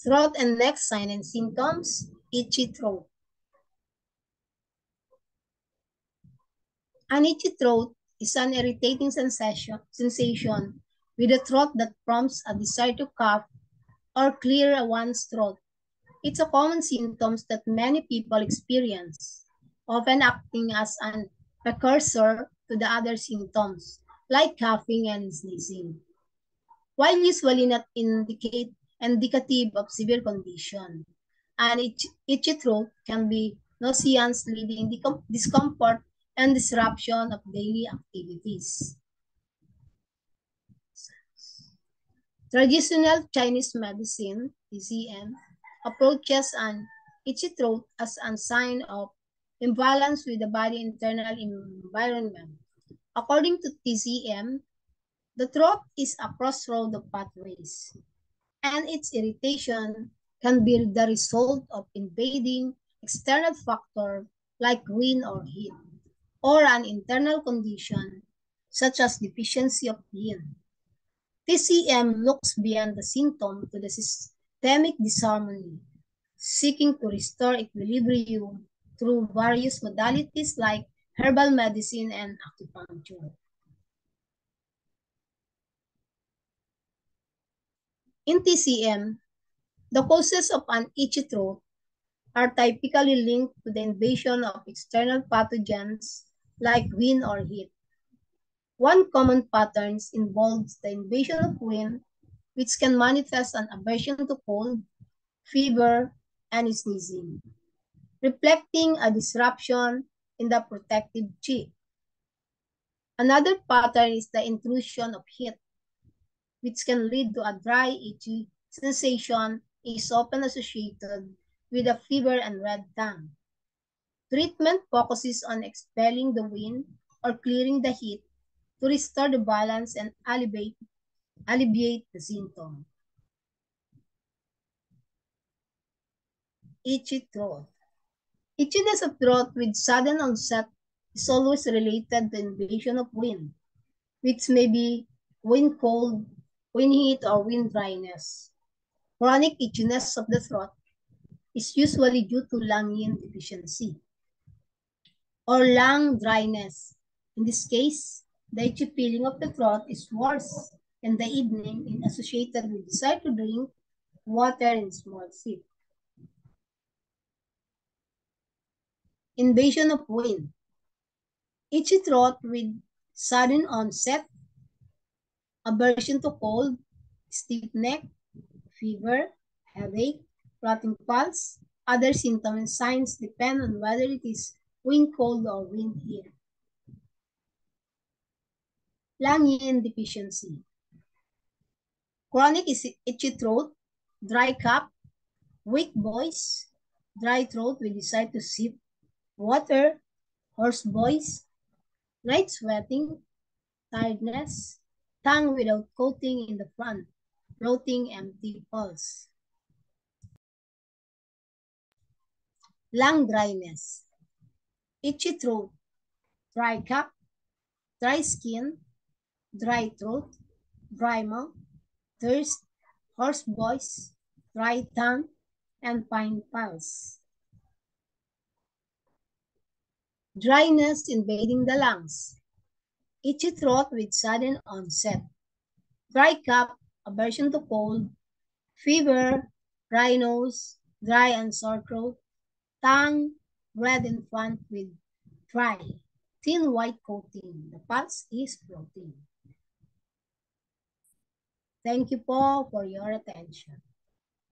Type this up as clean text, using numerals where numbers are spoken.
Throat and neck sign and symptoms, itchy throat. An itchy throat is an irritating sensation with a throat that prompts a desire to cough or clear one's throat. It's a common symptom that many people experience, often acting as an precursor to the other symptoms, like coughing and sneezing, while usually not indicative of severe condition. An itchy throat can be nauseous, leading discomfort and disruption of daily activities. Traditional Chinese medicine, TCM, approaches an itchy throat as a sign of imbalance with the body internal environment. According to TCM, the throat is a crossroad of pathways, and its irritation can be the result of invading external factor like wind or heat, or an internal condition such as deficiency of yin. TCM looks beyond the symptom to the systemic disharmony, seeking to restore equilibrium through various modalities like herbal medicine and acupuncture. In TCM, the causes of an itchy throat are typically linked to the invasion of external pathogens like wind or heat. One common pattern involves the invasion of wind, which can manifest an aversion to cold, fever, and sneezing, reflecting a disruption in the protective chi. Another pattern is the intrusion of heat, which can lead to a dry, itchy sensation, is often associated with a fever and red tongue. Treatment focuses on expelling the wind or clearing the heat to restore the balance and alleviate the symptom. Itchy throat. Itchiness of throat with sudden onset is always related to invasion of wind, which may be wind cold, wind heat, or wind dryness. Chronic itchiness of the throat is usually due to lung yin deficiency or lung dryness. In this case, the itchy feeling of the throat is worse in the evening and associated with desire to drink water in small sips. Invasion of wind. Itchy throat with sudden onset, aversion to cold, stiff neck, fever, headache, rotting pulse. Other symptoms and signs depend on whether it is wind cold or wind heat. Lung yin deficiency. Chronic itchy throat, dry cough, weak voice, dry throat with desire to sip water, hoarse voice, night sweating, tiredness, tongue without coating in the front, floating empty pulse. Lung dryness, itchy throat, dry cough, dry skin, dry throat, dry mouth, thirst, hoarse voice, dry tongue, and fine pulse. Dryness invading the lungs, itchy throat with sudden onset, dry cough, aversion to cold, fever, dry nose, dry and sore throat, tongue red in front with dry, thin white coating. The pulse is floating. Thank you po for your attention.